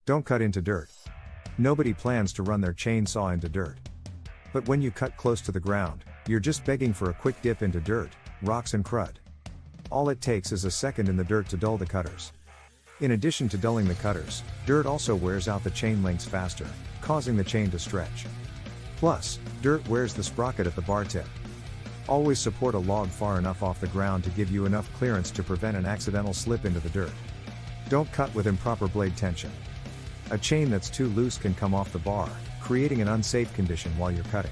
Don't cut into dirt. Nobody plans to run their chainsaw into dirt. But when you cut close to the ground, you're just begging for a quick dip into dirt, rocks and crud. All it takes is a second in the dirt to dull the cutters. In addition to dulling the cutters, dirt also wears out the chain links faster, causing the chain to stretch. Plus, dirt wears the sprocket at the bar tip. Always support a log far enough off the ground to give you enough clearance to prevent an accidental slip into the dirt. Don't cut with improper blade tension. A chain that's too loose can come off the bar, creating an unsafe condition while you're cutting.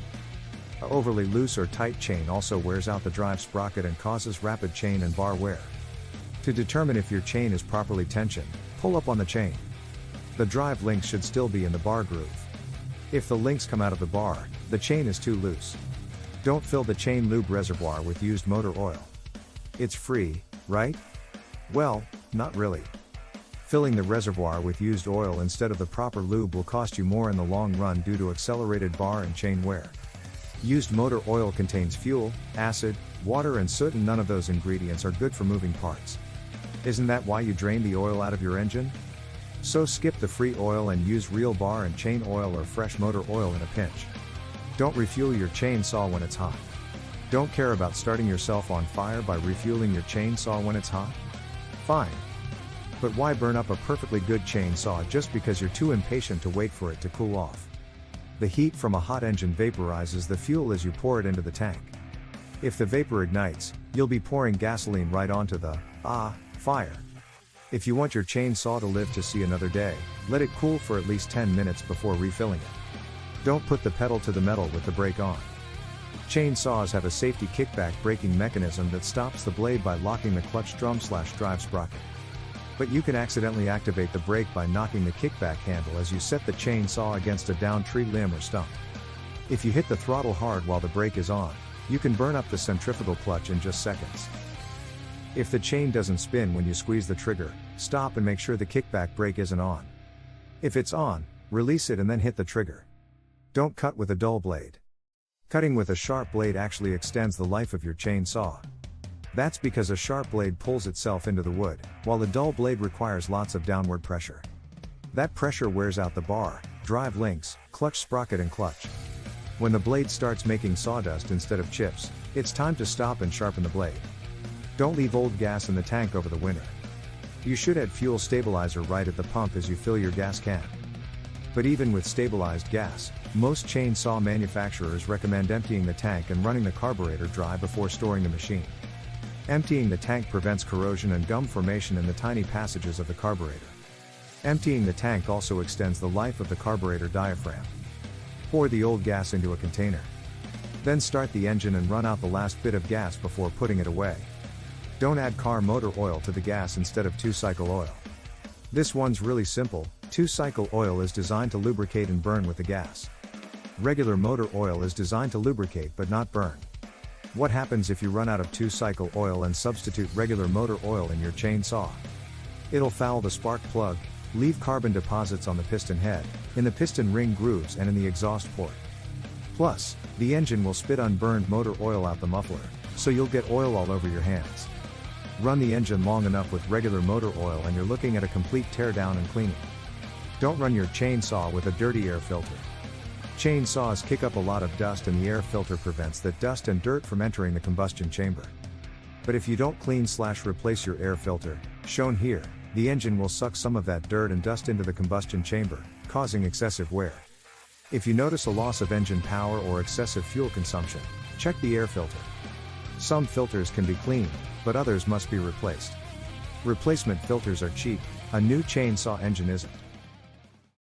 A overly loose or tight chain also wears out the drive sprocket and causes rapid chain and bar wear. To determine if your chain is properly tensioned, pull up on the chain. The drive links should still be in the bar groove. If the links come out of the bar, the chain is too loose. Don't fill the chain lube reservoir with used motor oil. It's free, right? Well, not really. Filling the reservoir with used oil instead of the proper lube will cost you more in the long run due to accelerated bar and chain wear. Used motor oil contains fuel, acid, water and soot, and none of those ingredients are good for moving parts. Isn't that why you drain the oil out of your engine? So skip the free oil and use real bar and chain oil or fresh motor oil in a pinch. Don't refuel your chainsaw when it's hot. Don't care about starting yourself on fire by refueling your chainsaw when it's hot? Fine. But why burn up a perfectly good chainsaw just because you're too impatient to wait for it to cool off? The heat from a hot engine vaporizes the fuel as you pour it into the tank. If the vapor ignites, you'll be pouring gasoline right onto the fire. If you want your chainsaw to live to see another day, let it cool for at least 10 minutes before refilling it. Don't put the pedal to the metal with the brake on. Chainsaws have a safety kickback braking mechanism that stops the blade by locking the clutch drum/drive sprocket. But you can accidentally activate the brake by knocking the kickback handle as you set the chainsaw against a downed tree limb or stump. If you hit the throttle hard while the brake is on, you can burn up the centrifugal clutch in just seconds. If the chain doesn't spin when you squeeze the trigger, stop and make sure the kickback brake isn't on. If it's on, release it and then hit the trigger. Don't cut with a dull blade. Cutting with a sharp blade actually extends the life of your chainsaw. That's because a sharp blade pulls itself into the wood, while a dull blade requires lots of downward pressure. That pressure wears out the bar, drive links, clutch sprocket and clutch. When the blade starts making sawdust instead of chips, it's time to stop and sharpen the blade. Don't leave old gas in the tank over the winter. You should add fuel stabilizer right at the pump as you fill your gas can. But even with stabilized gas, most chainsaw manufacturers recommend emptying the tank and running the carburetor dry before storing the machine. Emptying the tank prevents corrosion and gum formation in the tiny passages of the carburetor. Emptying the tank also extends the life of the carburetor diaphragm. Pour the old gas into a container. Then start the engine and run out the last bit of gas before putting it away. Don't add car motor oil to the gas instead of 2-cycle oil. This one's really simple. 2-cycle oil is designed to lubricate and burn with the gas. Regular motor oil is designed to lubricate but not burn. What happens if you run out of 2-cycle oil and substitute regular motor oil in your chainsaw? It'll foul the spark plug, leave carbon deposits on the piston head, in the piston ring grooves and in the exhaust port. Plus, the engine will spit unburned motor oil out the muffler, so you'll get oil all over your hands. Run the engine long enough with regular motor oil and you're looking at a complete teardown and cleaning. Don't run your chainsaw with a dirty air filter. Chainsaws kick up a lot of dust and the air filter prevents that dust and dirt from entering the combustion chamber. But if you don't clean/replace your air filter, shown here, the engine will suck some of that dirt and dust into the combustion chamber, causing excessive wear. If you notice a loss of engine power or excessive fuel consumption, check the air filter. Some filters can be cleaned, but others must be replaced. Replacement filters are cheap, a new chainsaw engine isn't.